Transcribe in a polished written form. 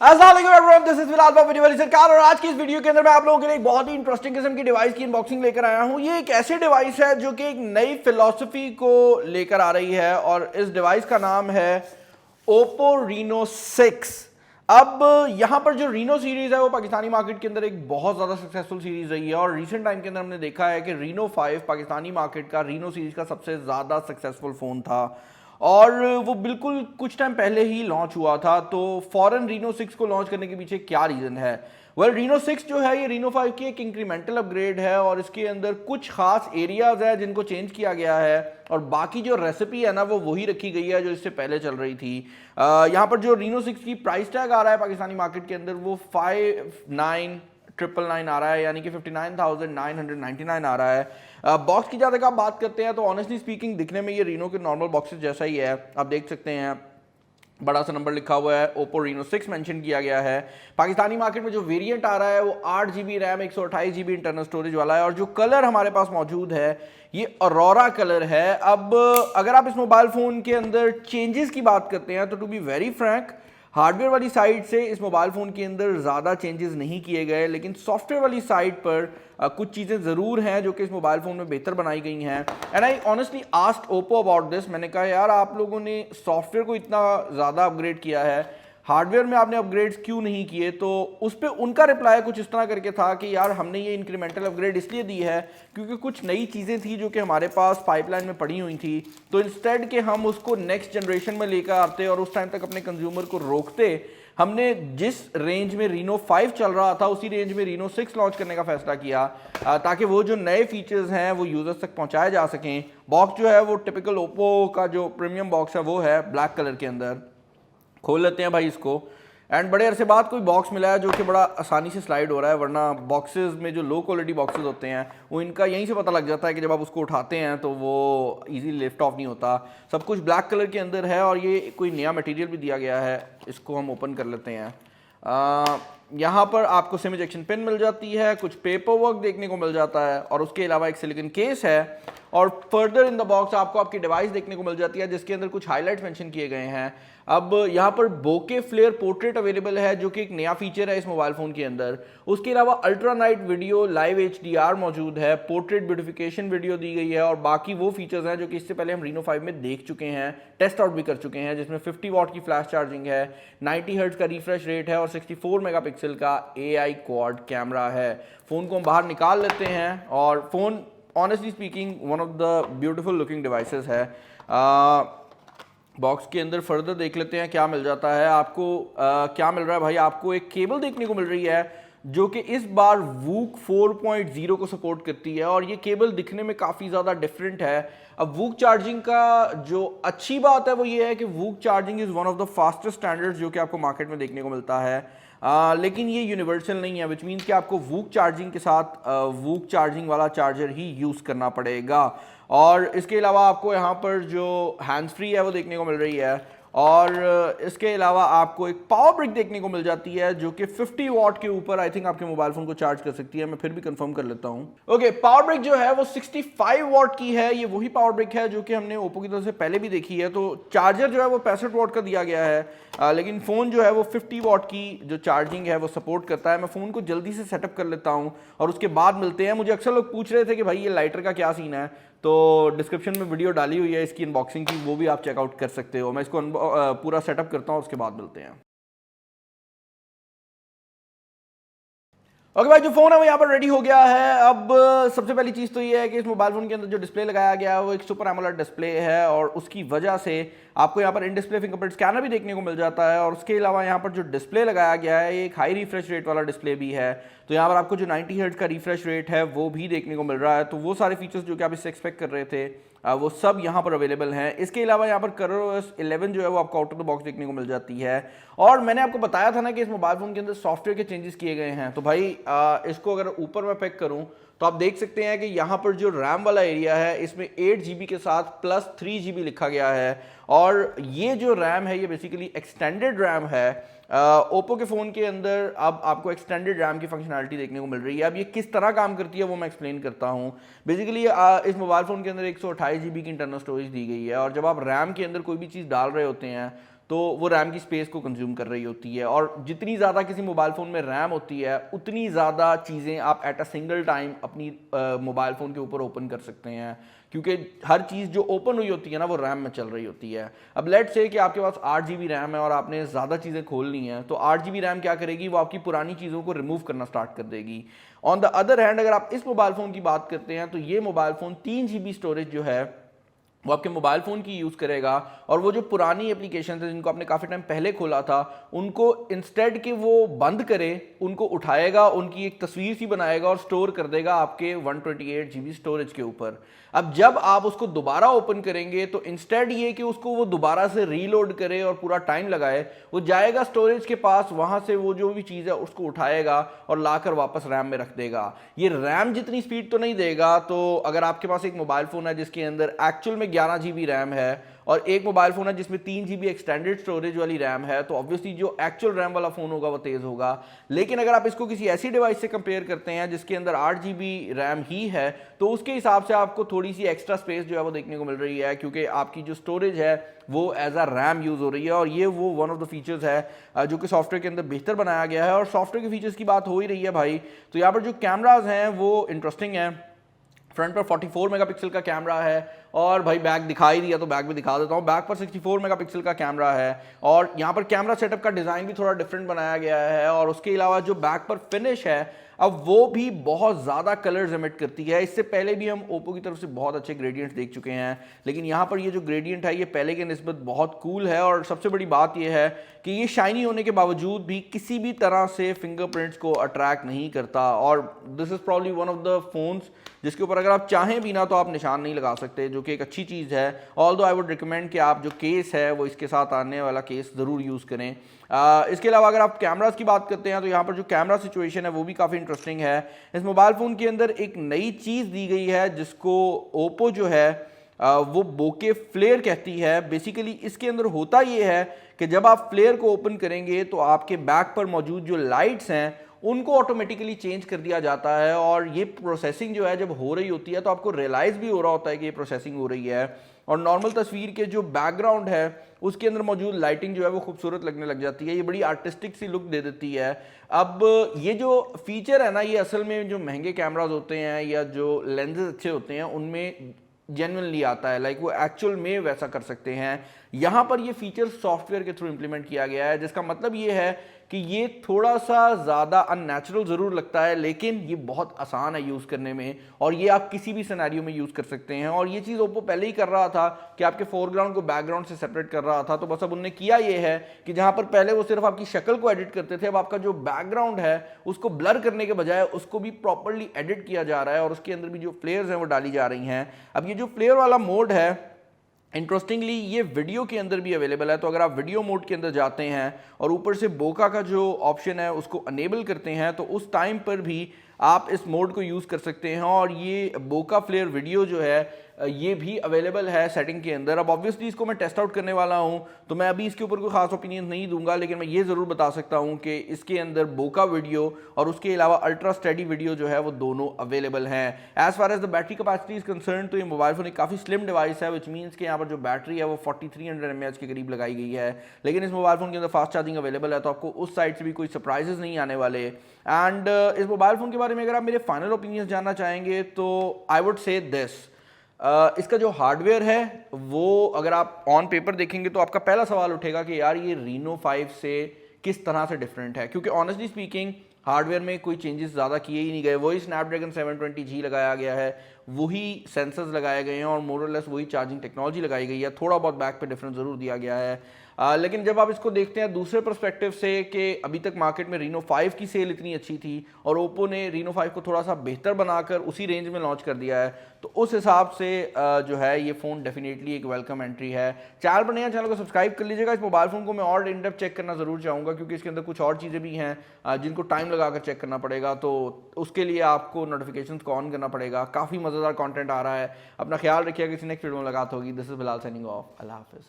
This is Bilal वाली सरकार और आज की इस वीडियो के अंदर मैं आप लोगों के लिए एक बहुत ही इंटरेस्टिंग किस्म की डिवाइस की अनबॉक्सिंग लेकर आया हूं। ये एक ऐसी डिवाइस है जो कि एक नई फिलॉसफी को लेकर आ रही है और इस डिवाइस का नाम है Oppo Reno 6। अब यहां पर जो Reno सीरीज है वो पाकिस्तानी मार्केट के अंदर एक बहुत ज्यादा सक्सेसफुल सीरीज रही है और रिसेंट टाइम के अंदर हमने देखा है कि Reno 5 पाकिस्तानी मार्केट का Reno सीरीज का सबसे ज्यादा सक्सेसफुल फोन था और वो बिल्कुल कुछ टाइम पहले ही लॉन्च हुआ था। तो फॉरन Reno 6 को लॉन्च करने के पीछे क्या रीजन है? Reno 6 जो है ये Reno 5 की एक इंक्रीमेंटल अपग्रेड है और इसके अंदर कुछ खास एरियाज है जिनको चेंज किया गया है और बाकी जो रेसिपी है ना वो वही रखी गई है जो इससे पहले चल रही थी। यहाँ पर जो Reno 6 की प्राइस टैग आ रहा है पाकिस्तानी मार्केट के अंदर वो 59,999 आ रहा है, यानी कि 59,999 आ रहा है। बॉक्स की ज़्यादा का बात करते हैं तो ऑनेस्टली स्पीकिंग दिखने में ये Reno के नॉर्मल बॉक्सेस जैसा ही है। आप देख सकते हैं बड़ा सा नंबर लिखा हुआ है, Oppo Reno 6 मेंशन किया गया है। पाकिस्तानी मार्केट में जो वेरिएंट आ रहा है वो 8GB RAM 128GB internal storage वाला है और जो कलर हमारे पास मौजूद है ये अरोरा कलर है। अब अगर आप इस मोबाइल फोन के अंदर चेंजेस की बात करते हैं तो to be very frank hardware वाली साइड से इस मोबाइल फ़ोन के अंदर ज़्यादा चेंजेस नहीं किए गए, लेकिन सॉफ्टवेयर वाली साइड पर कुछ चीज़ें ज़रूर हैं जो कि इस मोबाइल फ़ोन में बेहतर बनाई गई हैं। And I honestly asked Oppo about this. मैंने कहा यार आप लोगों ने सॉफ्टवेयर को इतना ज़्यादा अपग्रेड किया है, हार्डवेयर में आपने अपग्रेड्स क्यों नहीं किए? तो उस पर उनका रिप्लाई कुछ इस तरह करके था कि यार हमने ये इंक्रीमेंटल अपग्रेड इसलिए दी है क्योंकि कुछ नई चीज़ें थी जो कि हमारे पास पाइपलाइन में पड़ी हुई थी, तो इंस्टेड के हम उसको नेक्स्ट जनरेशन में लेकर आते और उस टाइम तक अपने कंज्यूमर को रोकते, हमने जिस रेंज में Reno 5 चल रहा था उसी रेंज में Reno 6 लॉन्च करने का फैसला किया ताकि वो जो नए फीचर्स हैं वो यूजर्स तक पहुंचाए जा सकें। बॉक्स जो है वो टिपिकल ओप्पो का जो प्रीमियम बॉक्स है वो है ब्लैक कलर के अंदर। खोल लेते हैं भाई इसको। एंड बड़े अरसे बाद कोई बॉक्स मिला है जो कि बड़ा आसानी से स्लाइड हो रहा है, वरना बॉक्सेस में जो लो क्वालिटी बॉक्सेस होते हैं वो इनका यहीं से पता लग जाता है कि जब आप उसको उठाते हैं तो वो इजीली लिफ्ट ऑफ नहीं होता। सब कुछ ब्लैक कलर के अंदर है और ये कोई नया मटेरियल भी दिया गया है। इसको हम ओपन कर लेते हैं। यहाँ पर आपको सिम इजेक्शन पिन मिल जाती है, कुछ पेपर वर्क देखने को मिल जाता है और उसके अलावा एक सिलिकॉन केस है और फर्दर इन द बॉक्स आपको आपकी डिवाइस देखने को मिल जाती है जिसके अंदर कुछ हाइलाइट्स मेंशन किए गए हैं। अब यहाँ पर बोके फ्लेयर पोर्ट्रेट अवेलेबल है जो कि एक नया फीचर है इस मोबाइल फोन के अंदर। उसके अलावा ultra night video, live HDR मौजूद है, पोर्ट्रेट ब्यूटिफिकेशन वीडियो दी गई है और बाकी वो फीचर्स हैं जो कि इससे पहले हम Reno 5 में देख चुके हैं, टेस्ट आउट भी कर चुके हैं, जिसमें 50 वॉट की फ्लैश चार्जिंग है, 90 हर्ट्ज का रिफ्रेश रेट है और 64 मेगापिक्सल का AI क्वाड कैमरा है। फ़ोन को हम बाहर निकाल लेते हैं और phone honestly speaking one of the beautiful looking devices है। बॉक्स के अंदर फर्दर देख लेते हैं क्या मिल जाता है आपको। क्या मिल रहा है भाई? आपको एक केबल देखने को मिल रही है जो कि इस बार वूक 4.0 को सपोर्ट करती है और ये केबल दिखने में काफ़ी ज़्यादा डिफरेंट है। अब वूक चार्जिंग का जो अच्छी बात है वो ये है कि VOOC charging is one of the fastest standards जो कि आपको मार्केट में देखने को मिलता है। लेकिन ये यूनिवर्सल नहीं है, विच मीन्स कि आपको वूक चार्जिंग के साथ वूक चार्जिंग वाला चार्जर ही यूज़ करना पड़ेगा। और इसके अलावा आपको यहाँ पर जो हैंड्स फ्री है वो देखने को मिल रही है और इसके अलावा आपको एक पावर ब्रिक देखने को मिल जाती है जो कि 50 वॉट के ऊपर आई थिंक आपके मोबाइल फोन को चार्ज कर सकती है। मैं फिर भी कंफर्म कर लेता हूँ। ओके, पावर ब्रिक जो है वो 65 वॉट की है। ये वही पावर ब्रिक है जो कि हमने ओप्पो की तरफ से पहले भी देखी है। तो चार्जर जो है वो 65 वॉट का दिया गया है, लेकिन फ़ोन जो है वो 50 वॉट की जो चार्जिंग है वो सपोर्ट करता है। मैं फ़ोन को जल्दी से सेटअप कर लेता हूँ और उसके बाद मिलते हैं। मुझे अक्सर लोग पूछ रहे थे कि भाई ये लाइटर का क्या सीन है, तो डिस्क्रिप्शन में वीडियो डाली हुई है इसकी अनबॉक्सिंग की, वो भी आप चेकआउट कर सकते हो। मैं इसको पूरा सेटअप करता हूँ, उसके बाद मिलते हैं। ओके भाई, जो फोन है वो यहाँ पर रेडी हो गया है। अब सबसे पहली चीज़ तो ये है कि इस मोबाइल फोन के अंदर जो डिस्प्ले लगाया गया है वो एक सुपर एमोलेड डिस्प्ले है और उसकी वजह से आपको यहाँ पर इन डिस्प्ले फिंगरप्रिंट स्कैनर भी देखने को मिल जाता है और उसके अलावा यहाँ पर जो डिस्प्ले लगाया गया है ये एक हाई रिफ्रेश रेट वाला डिस्प्ले भी है। तो यहाँ पर आपको जो 90 हर्ट्ज का रिफ्रेश रेट है वो भी देखने को मिल रहा है। तो वो सारे फीचर्स जो कि आप इससे एक्सपेक्ट कर रहे थे वो सब यहाँ पर अवेलेबल हैं। इसके अलावा यहाँ पर ColorOS 11 जो है वो आपको आउट ऑफ द बॉक्स देखने को मिल जाती है और मैंने आपको बताया था ना कि इस मोबाइल फोन के अंदर सॉफ्टवेयर के चेंजेस किए गए हैं। तो भाई इसको अगर ऊपर मैं पैक करूँ तो आप देख सकते हैं कि यहाँ पर जो रैम वाला एरिया है इसमें 8GB के साथ प्लस 3GB लिखा गया है और ये जो रैम है ये बेसिकली एक्सटेंडेड रैम है। ओप्पो के फ़ोन के अंदर अब आपको एक्सटेंडेड रैम की फंक्शनैलिटी देखने को मिल रही है। अब ये किस तरह काम करती है वो मैं एक्सप्लेन करता हूँ। बेसिकली इस मोबाइल फ़ोन के अंदर 128GB की इंटरनल स्टोरेज दी गई है और जब आप रैम के अंदर कोई भी चीज़ डाल रहे होते हैं तो वो रैम की स्पेस को कंज्यूम कर रही होती है। और जितनी ज़्यादा किसी मोबाइल फ़ोन में रैम होती है उतनी ज़्यादा चीज़ें आप एट अ सिंगल टाइम अपनी मोबाइल फ़ोन के ऊपर ओपन कर सकते हैं, क्योंकि हर चीज़ जो ओपन हुई होती है ना वो रैम में चल रही होती है। अब लेट्स से कि आपके पास 8 GB रैम है और आपने ज़्यादा चीज़ें खोलनी हैं, तो 8 GB रैम क्या करेगी, वो आपकी पुरानी चीज़ों को रिमूव करना स्टार्ट कर देगी। ऑन द अदर हैंड अगर आप इस मोबाइल फ़ोन की बात करते हैं तो ये मोबाइल फ़ोन 3 GB स्टोरेज जो है वो आपके मोबाइल फ़ोन की यूज़ करेगा, और वो जो पुरानी एप्लीकेशन है जिनको आपने काफ़ी टाइम पहले खोला था उनको इंस्टेड कि वो बंद करे उनको उठाएगा, उनकी एक तस्वीर सी बनाएगा और स्टोर कर देगा आपके 128 GB स्टोरेज के ऊपर। अब जब आप उसको दोबारा ओपन करेंगे तो इंस्टेड ये कि उसको वो दोबारा से रीलोड करे और पूरा टाइम लगाए, वो जाएगा स्टोरेज के पास, वहां से वो जो भी चीज़ है उसको उठाएगा और लाकर वापस रैम में रख देगा। ये रैम जितनी स्पीड तो नहीं देगा, तो अगर आपके पास एक मोबाइल फ़ोन है जिसके अंदर एक्चुअल में 11 GB रैम है और एक मोबाइल फ़ोन है जिसमें 3 GB एक्सटेंडेड स्टोरेज वाली रैम है, तो ऑब्वियसली जो एक्चुअल रैम वाला फ़ोन होगा वो तेज़ होगा। लेकिन अगर आप इसको किसी ऐसी डिवाइस से कंपेयर करते हैं जिसके अंदर 8 GB रैम ही है, तो उसके हिसाब से आपको थोड़ी सी एक्स्ट्रा स्पेस जो है वो देखने को मिल रही है, क्योंकि आपकी जो स्टोरेज है वो एज अ रैम यूज़ हो रही है। और ये वो वन ऑफ द फीचर्स है जो कि सॉफ्टवेयर के अंदर बेहतर बनाया गया है। और सॉफ्टवेयर के फीचर्स की बात हो ही रही है भाई, तो यहाँ पर जो कैमराज हैं वो इंटरेस्टिंग हैं। फ्रंट पर 44 मेगापिक्सल का कैमरा है, और भाई बैक दिखा ही दिया तो बैक भी दिखा देता हूँ, बैक पर 64 मेगापिक्सल का कैमरा है। और यहाँ पर कैमरा सेटअप का डिज़ाइन भी थोड़ा डिफरेंट बनाया गया है, और उसके अलावा जो बैक पर फिनिश है अब वो भी बहुत ज़्यादा कलर्स एमिट करती है। इससे पहले भी हम ओप्पो की तरफ से बहुत अच्छे ग्रेडियंट्स देख चुके हैं, लेकिन यहाँ पर ये जो ग्रेडियंट है ये पहले के निस्बत बहुत कूल है। और सबसे बड़ी बात ये है कि ये शाइनी होने के बावजूद भी किसी भी तरह से फिंगरप्रिंट्स को अट्रैक्ट नहीं करता। और this is probably one of the phones जिसके ऊपर अगर आप चाहें भी ना तो आप निशान नहीं लगा सकते, जो कि एक अच्छी चीज़ है। ऑल्दो आई वुड रिकमेंड कि आप जो केस है वो इसके साथ आने वाला केस ज़रूर यूज़ करें। इसके अलावा अगर आप कैमरास की बात करते हैं तो यहाँ पर जो कैमरा सिचुएशन है वो भी काफ़ी इंटरेस्टिंग है। इस मोबाइल फ़ोन के अंदर एक नई चीज़ दी गई है जिसको ओप्पो जो है वो बोके फ्लेयर कहती है। बेसिकली इसके अंदर होता ये है कि जब आप फ्लेयर को ओपन करेंगे तो आपके बैक पर मौजूद जो लाइट्स हैं उनको ऑटोमेटिकली चेंज कर दिया जाता है, और ये प्रोसेसिंग जो है जब हो रही होती है तो आपको रियलाइज़ भी हो रहा होता है कि ये प्रोसेसिंग हो रही है। और नॉर्मल तस्वीर के जो बैकग्राउंड है उसके अंदर मौजूद लाइटिंग जो है वो खूबसूरत लगने लग जाती है, ये बड़ी आर्टिस्टिक सी लुक दे देती है। अब ये जो फीचर है ना ये असल में जो महंगे कैमराज होते हैं या जो लेंसेज अच्छे होते हैं उनमें जेन्युइनली आता है, लाइक वो एक्चुअल में वैसा कर सकते हैं। यहाँ पर ये फीचर सॉफ्टवेयर के थ्रू इंप्लीमेंट किया गया है, जिसका मतलब ये है कि ये थोड़ा सा ज़्यादा अननेचुरल ज़रूर लगता है लेकिन ये बहुत आसान है यूज़ करने में, और ये आप किसी भी सिनेरियो में यूज़ कर सकते हैं। और ये चीज़ ओप्पो पहले ही कर रहा था कि आपके फोरग्राउंड को बैकग्राउंड से सेपरेट कर रहा था, तो बस अब उन्होंने किया ये है कि जहाँ पर पहले वो सिर्फ आपकी शक्ल को एडिट करते थे, अब आपका जो बैकग्राउंड है उसको ब्लर करने के बजाय उसको भी प्रॉपरली एडिट किया जा रहा है, और उसके अंदर भी जो फ्लेयर्स हैं वो डाली जा रही हैं। अब ये जो फ्लेयर वाला मोड है इंटरेस्टिंगली ये वीडियो के अंदर भी अवेलेबल है, तो अगर आप वीडियो मोड के अंदर जाते हैं और ऊपर से बोका का जो ऑप्शन है उसको अनेबल करते हैं तो उस टाइम पर भी आप इस मोड को यूज़ कर सकते हैं। और ये बोका फ्लेयर वीडियो जो है ये भी अवेलेबल है सेटिंग के अंदर। अब ऑब्वियसली इसको मैं टेस्ट आउट करने वाला हूं तो मैं अभी इसके ऊपर कोई खास ओपिनियन नहीं दूंगा, लेकिन मैं ये ज़रूर बता सकता हूं कि इसके अंदर बोका वीडियो और उसके अलावा अल्ट्रा स्टेडी वीडियो जो है वो दोनों अवेलेबल हैं। As far as the battery capacity is concern तो ये मोबाइल फ़ोन एक काफ़ी स्लिम डिवाइस है, विच मीन्स कि यहाँ पर जो बैटरी है वो 4300 mAh के करीब लगाई गई है। लेकिन इस मोबाइल फ़ोन के अंदर फास्ट चार्जिंग अवेलेबल है, तो आपको उस साइड से भी कोई सरप्राइजेस नहीं आने वाले। एंड इस मोबाइल फ़ोन के बारे में अगर आप मेरे फाइनल ओपिनियन जानना चाहेंगे तो आई वुड से दिस, इसका जो हार्डवेयर है वो अगर आप ऑन पेपर देखेंगे तो आपका पहला सवाल उठेगा कि यार ये रीनो 5 से किस तरह से डिफरेंट है, क्योंकि ऑनेस्टली स्पीकिंग हार्डवेयर में कोई चेंजेस ज़्यादा किए ही नहीं गए। वही स्नैपड्रैगन 720G लगाया गया है, वही सेंसर्स लगाए गए हैं और मोर और लेस वही चार्जिंग टेक्नोलॉजी लगाई गई है। थोड़ा बहुत बैक पे डिफरेंस ज़रूर दिया गया है, लेकिन जब आप इसको देखते हैं दूसरे पर्सपेक्टिव से कि अभी तक मार्केट में रीनो 5 की सेल इतनी अच्छी थी और ओप्पो ने रीनो 5 को थोड़ा सा बेहतर बनाकर उसी रेंज में लॉन्च कर दिया है, तो उस हिसाब से जो है ये फ़ोन डेफिनेटली एक वेलकम एंट्री है। चैनल पर नया, चैनल को सब्सक्राइब कर लीजिएगा। इस मोबाइल फ़ोन को मैं और इन डेप्थ चेक करना ज़रूर चाहूँगा, क्योंकि इसके अंदर कुछ और चीज़ें भी हैं जिनको टाइम लगाकर चेक करना पड़ेगा, तो उसके लिए आपको नोटिफिकेशंस को ऑन करना पड़ेगा। काफ़ी मज़ेदार कंटेंट आ रहा है। अपना ख्याल रखिएगा, किसी नेक्स्ट वीडियो में मुलाकात होगी। This is Bilal signing off. अल्लाह हाफ़िज़।